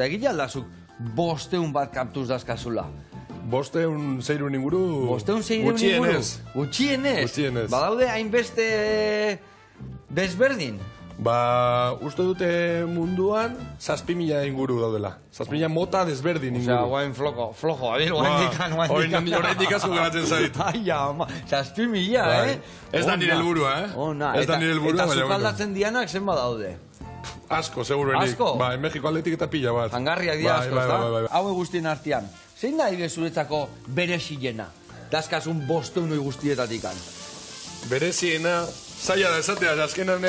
Egile aldazuk, 500 bat kaptuz dazkazula. 500 inguru... 500 inguru? Gutxienez. Badaude hainbeste desberdin? Uste dute munduan 7.000 inguru daudela. 7.000 mota desberdin inguru. Osea, guain flojo, abil, guain Oraindik asko geratzen zait. Ai, ama, 7.000, Ez da nire helburua, Ez da nire helburua, eta zukaldatzen dianak zen badaude? Asko, seguruenik. Asko? Mexiko aldetik eta pila bat. Hangarriak dira asko, ezta? Hau guztien artean, zein da ire zuretzako berezilena? Dazkazun 500 guztietatik an? Bereziena, zaila da esatea, azkenan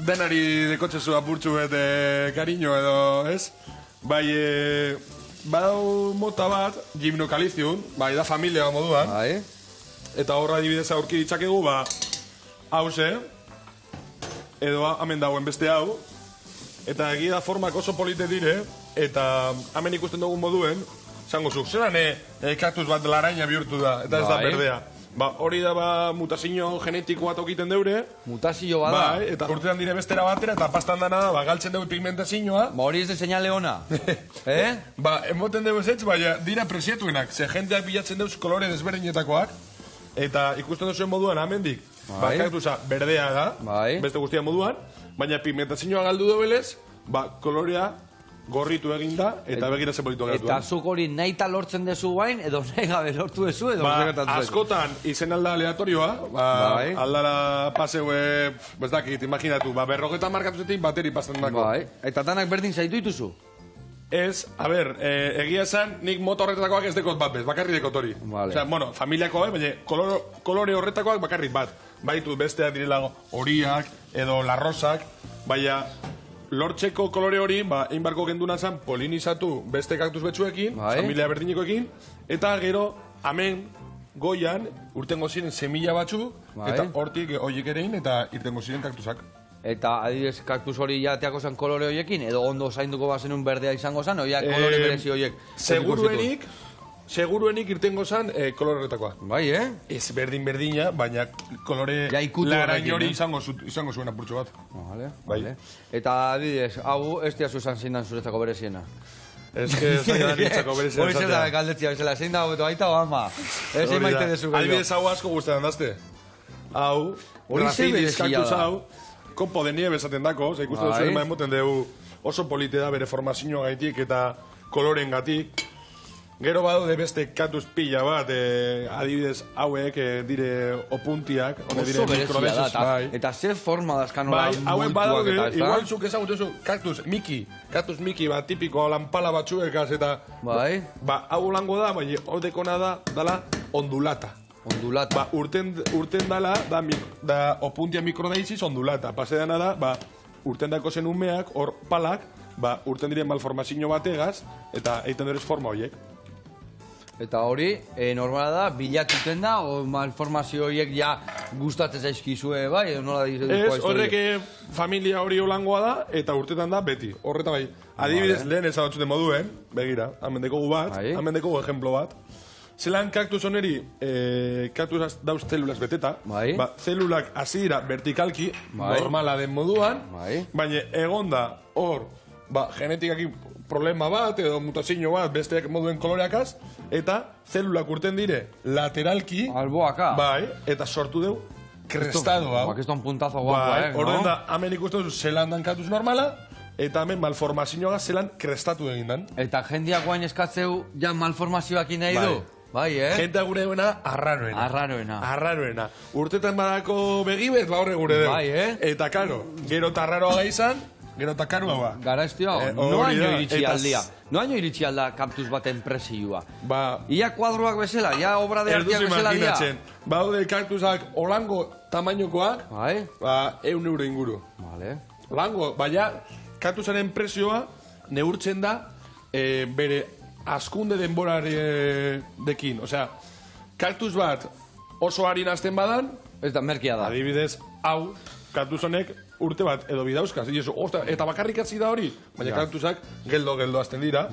denari dekotxezu apurtxu bet kariño edo, ez? Badau mota bat, gimnokaliziun, da familia moduan. Eta horra adibidez aurki ditzakegu, hause, edo hemen dagoen beste hau, eta egia formak oso polite dire, eta hemen ikusten dugun moduen, zango zuk, zelan kaktus bat laraina bihurtu da, eta ez da berdea. Hori da mutazio genetiko bat okiten deure. Mutazio bada. Eta urtean dire bestera batera, eta pastan dana galtzen dugu pigmentazioa. Hori ez de señale ona. Emoten dugu ez, baina dira presietuenak, ze jenteak bilatzen dugu kolore desberdinetakoak, eta ikusten duzuen moduan amendik, kaktusa berdea da, beste guztia moduan, baina pigmentazioa galdu dobelez, kolorea gorritu eginda, eta begira zepolitu gertu. Eta zuk hori nahi lortzen dezu guain, edo nahi gabe lortu dezu, edo askotan izen alda aleatorioa, aldara paseue, bezdakit, imaginatu, 50 markatuzetik bateri pasten dako. Eta danak berdin zaitu dituzu? Ez, egia esan, nik mota horretakoak ez dekot bat bez, bakarri dekot hori. Osea, familiakoa, baina kolore horretakoak bakarrik bat. Baitu besteak direla horiak, edo larrosak, baina lortzeko kolore hori, egin barko genduna zen polinizatu beste kaktus betxuekin, familia berdinikoekin, eta gero, hemen, goian, urtengo ziren semilla batzu, eta hortik horiek erein, eta irtengo ziren kaktusak. Eta adibidez kaktus hori jateako zen kolore horiekin, edo ondo zainduko bazenun berdea izango zen, oiak kolore berezi horiek? Seguruenik irtengo zen kolore horretakoa. Bai, Ez berdina, baina kolore larain hori izango zuen apurtxo bat. Vale. Eta adibidez, hau ez diazu esan zein dan zuretzako bereziena? Ez que zaila da nintzako bereziena. Hori zer da galdetzia bezala, zein da hobeto aita o ama? Ez zein maite dezu gehiago. Adibidez hau asko guztetan dazte. Hau, grafitis kaktus hau, kopo de nieve esaten dako, ikusten duzuen emoten dugu oso polite da bere formazioa gaitik eta koloren gatik. Gero badaude beste kaktus pila bat, adibidez hauek dire opuntiak, oso berezia da, eta zer forma dazkan hola multuak eta ez da? Hauek badaude, igual zuk ezagutu kaktus Miki, tipiko lanpala batzuekaz eta hau lango da, baina odekona da, dala ondulata. Ondulata. Urten dala, da opuntia mikrodeiziz ondulata. Pase dana da, urten dako zen umeak, hor palak, urten diren malformazio bategaz, eta eiten durez forma horiek. Eta hori, normala da, bilatuten da, o malformazio horiek ja gustatzen zaizkizue, bai, edo nola dizu ez, horrek familia hori holangoa da, eta urtetan da beti. Horreta bai, adibidez lehen ezagutzen moduen, begira, hamendeko gu bat, hamendeko gu ejemplo bat, zelan kaktus oneri, kaktus dauz zelulak beteta, zelulak hasi dira vertikalki, normala den moduan, baina egonda hor, genetikaki problema bat, edo mutazio bat, besteak moduen koloreakaz, eta zelulak urten dire lateralki, alboaka, eta sortu deu krestado hau. Esto un puntazo guapo, Horren da, hemen ikusten duzu zelan dan kaktus normala, eta hemen malformazioa zelan krestatu egin dan. Eta jendeak guain eskatzeu, ja malformazioak nahi du? Bai, Gente gure duena, arraroena. Urtetan badako begibet, horre gure dugu. Eta, karo, gero eta arraroa gaizan, gero eta karua ba. Gara ez dio, noaino iritsi aldia. Noaino iritsi alda kaptus baten presioa. Ia kuadroak bezala, ia obra de arteak bezala dia. Baude kaktusak olango tamainokoak, 100 euro inguru. Olango, baina kaktusaren presioa neurtzen da bere askunde denborarekin. Osea, kaktus bat oso harin azten badan, ez da, merkia da. Adibidez, hau, kaktus honek urte bat edo bidauzkaz. Eta bakarrik atzi da hori, baina kaktusak geldo azten dira.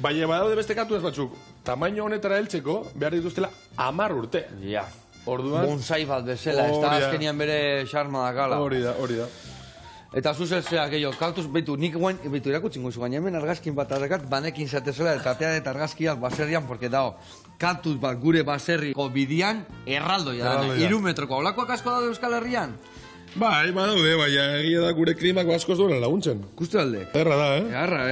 Baina badaude beste kaktus batzuk, tamaino honetara heltzeko, behar dituztela 10 urte. Bonsai bat bezala, ez da azkenian bere xarma dakala. Hori da. Eta zuzelsea, gehiago, kaktus, behitu, nik guen, behitu, irakutsin guzu, baina hemen argazkin bat arrakat, banekin zatezela, eta atea eta argazkiak baserrian, porque dao, kaktus bat gure baserriko bidian, erraldoia dana, 3 metroko. Olakoak asko daude Euskal Herrian? Bai, badaude, baina egia da gure klimak askoz duela laguntzen. Kustu alde? Erra da, Erra,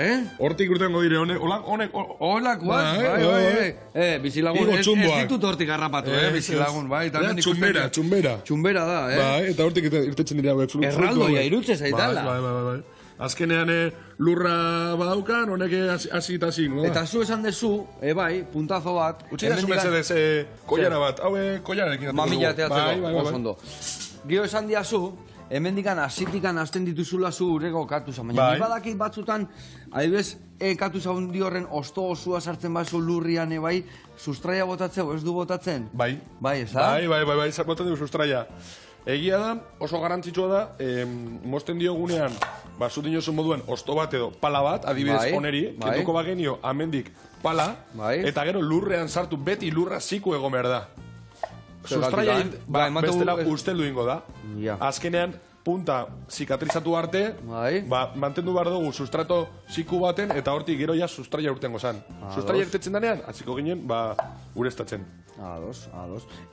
Hortik urtengo dire, honek... Olakoak, bai. Bizilagun, ez ditut hortik harrapatu, bizilagun, bai. Txumbera. Txumbera da, Bai, eta hortik irtetzen dira, bai. Erraldoia, irutze zaitala. Bai. Azkenean lurra badaukan, honek hasi eta zin, no? Eta zu esan dezu, bai, puntazo bat. Utsi da zu mesedez, koiara bat, hau koiararekin. Mamila teatzeko, osondo. Gio esan diazu, hemendikan asitikan hasten dituzula zu urreko kaktusa. Baina, ni badakit batzutan, adibidez, kaktusa hundi horren osto osua sartzen bazu lurrian, bai, sustraia botatzeu, ez du botatzen? Bai. Bai, ez da? Bai, botatzen du sustraia. Egia da, oso garantzitsua da, mozten diogunean, zuten jozu moduen osto bat edo pala bat, adibidez oneri, kentuko bagenio amendik pala, eta gero lurrean sartu, beti lurra ziku egon behar da. Sustraia, bestela usteldu ingo da. Azkenean, punta zikatrizatu arte, mantendu behar dugu sustrato ziku baten, eta hortik gero ja sustraia urtengo zan. Sustraia irtetzen danean, atziko ginen, urestatzen. Ados.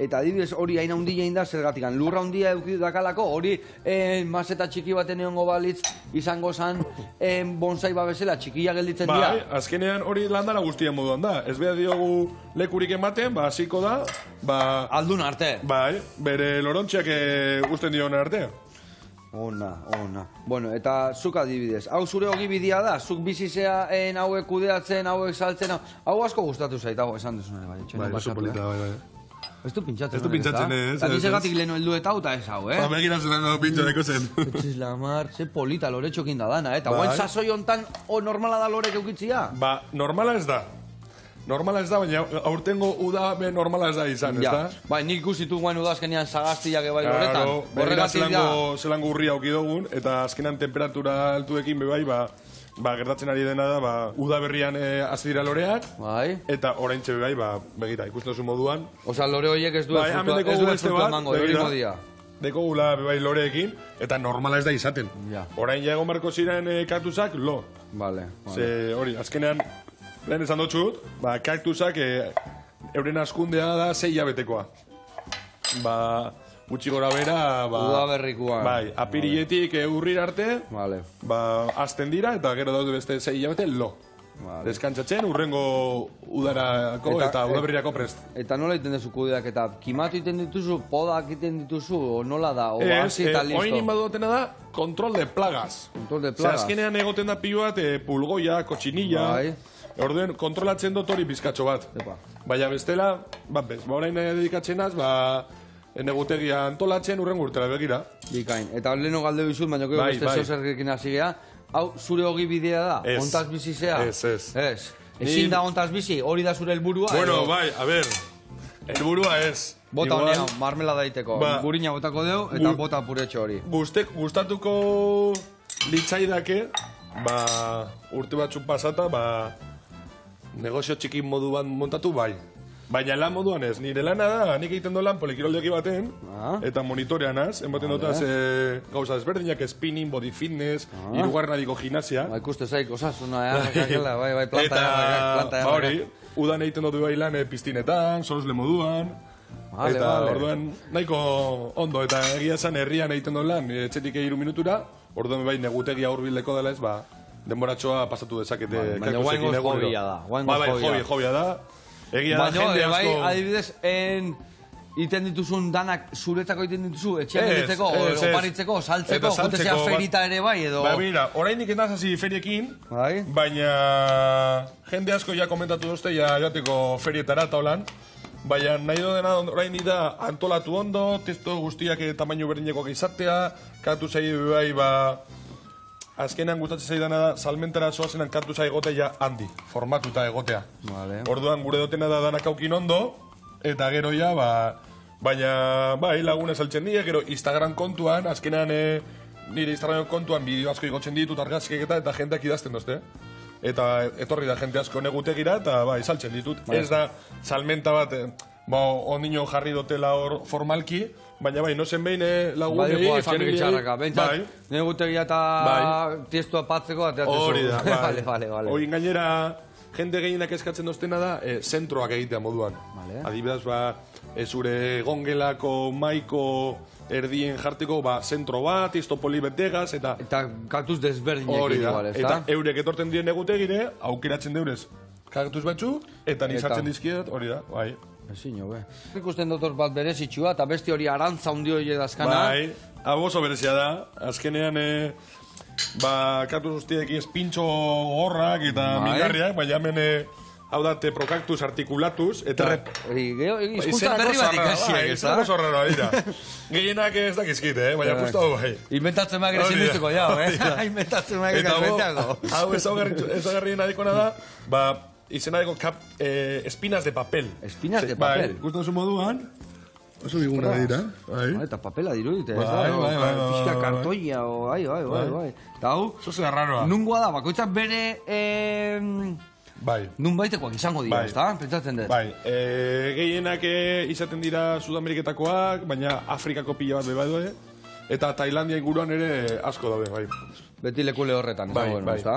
Eta adibidez hori hain handia inda zergatikan. Lurra handia edukidu dakalako, hori maseta txiki baten egongo balitz izango zan bonsai babesela txikia gelditzen dira. Bai, azkenean hori landara guztien moduan da. Ez behar diogu lekurik ematen, hasiko da. Aldun arte. Bai, bere lorontxeak guztien dion arte. Ona. Bueno, eta zuk adibidez. Hau zure ogibidia da? Zuk bizizea hauek kudeatzen, hauek saltzen, hau asko gustatu zait, hau esan duzune, bai. Bai, oso polita, bai. Ez du pintxatzen, ez du pintxatzen, ez. Eta dizegatik lehenu heldu eta hau eta ez hau, Begira zen hau pintxateko zen. Etxiz lamar, ze polita lore txokin da dana, eta guen sasoi hontan normala da lorek eukitzia? Normala ez da. Normala ez da, baina aurtengo uda normala ez da izan, ez da? Bai, nik ikusitu guen udazkenean sagaztiak ebai loretan. Horregatik da. Zelango urria aukidogun, eta azkenan temperatura altuekin bebai, gertatzen ari dena da, uda berrian azidira loreak, eta oraintxe bebai, begira, ikusten duzu moduan. Osa, lore horiek ez du frutu emango, hori modia. Deko gula bebai loreekin, eta normala ez da izaten. Orain ja egon barko ziren kaktusak, lo. Ze hori, azkenean, lehen esan dutxut, kaktusak euren askundea da 6 hilabetekoa. Gutxi gora bera... Udaberrikoa. Bai, apiriletik urrir arte, azten dira, eta gero daude beste 6 hilabete, lo. Deskantzatzen, urrengo udarako eta udaberrirako prest. Eta nola iten dezu kudeak, eta kimatu iten dituzu, podak iten dituzu, nola da, o hasi eta listo? Oin inbadu dutena da, kontrol de plagas. Kontrol de plagas. Azkenean egoten da pilo bat, pulgoia, kotxinilla... Orduen, kontrolatzen dut hori bizkatxo bat. Baina bestela, orain dedikatzenaz, negutegia antolatzen urren urtera begira. Bikain. Eta leheno galde bizut, baina beste zozerrekin hasi geha. Hau, zure hogi bidea da? Ontaz bizizea? Ez. Ezin da ontaz bizi? Hori da zure helburua? Bueno, a ver, helburua ez. Bota honean, marmela daiteko. Gurina botako deu, eta bota puretxo hori. Gustatuko litzaidake, urte batzuk pasata, negozio txikin moduan montatu bai. Baina lan moduan ez. Nire lana da, nik egiten do lan polikiroldeaki baten, eta monitorean az, enbaten dutaz gauza desberdinak, spinning, body fitness, irugarren adiko gimnasia. Ikuste zaik, osasuna, bai, planta eta, hori, udan egiten dut bai lan piztinetan, soluzle moduan, eta orduan nahiko ondo, eta egia esan herrian egiten dut lan, etxetik 3 minutura, orduan bai negutegia hurbileko dela ez, denboratxoa pasatu dezakete. Baina guaingoz hobia da. Hobia da. Egia da, jende asko... Baina, adibidez, iten dituzun danak zuretako iten dituzu, etxean gelitzeko, oparitzeko, saltzeko, jutezea ferita ere bai, edo... Mira, orain nik endaz feriekin, baina jende asko ja komentatu dozte, ja joateko ferietara eta holan, baina nahi dena orain da antolatu ondo, testo guztiak tamaino berdinekoak izatea, katu zai bai, azkenean gustatzen zaidana da, salmentara zoazenan kaktusa egotea ja handi, formatuta egotea. Orduan gure dutena da danak aukin ondo, eta gero ja, baina laguna saltzen dira, gero Instagram kontuan, azkenean nire Instagram kontuan bideo asko igotzen ditut argazkiek eta jendeak idazten dozte. Eta etorri da jente asko negutegira eta saltzen ditut. Ez da salmenta bat, ondino jarri dutela hor formalki, baina bai, no zen behin lagunei, familiei. Bai, negutegia eta tiestua patzeko ateatzen hori da, bai. Vale. Hori gainera, jende gehienak eskatzen doztena da, zentroak egitea moduan. Adibidez, zure gongelako, maiko, erdien jarteko, zentro bat, istopoli betegaz, eta... Eta kaktuz desberdinek igual, ez da? Eta eurek etorten diren egutegire, aukeratzen deurez kaktuz batzu, eta nizartzen dizkiet, hori da, bai. Ezin, be. Ikusten dotor bat berezitxua, eta besti hori arantza hundi hori edazkana. Bai, hau oso berezia da, azkenean... kaktuz guztiekin espintxo gorrak eta mingarriak, baina hemen... Hau da, teprocactus articulatus, eta... Izkuntza berri bat ikasiak, ez da? Izan oso raro, dira. Gehienak ez dakizkit, baina pustu hau bai. Inventatzen maak ere sinistiko, ja, Inventatzen maak ere kalmeteago. Hau ezagarrien adikona da, izena deko espinas de papel. Espinas de papel? Gustu oso moduan, oso diguna dira. Eta papela dirudite, ez da? Pixka kartoia, bai. Eta hau... Zoze da raroa. Nungoa da, bakoitzak bere... Bai. Nun baitekoak izango dira, ez da? Pentsatzen dut. Bai. Gehienak izaten dira Sudameriketakoak, baina Afrikako pila bat beba du, eta Tailandia inguruan ere asko daude, bai. Beti lekule horretan, ez da?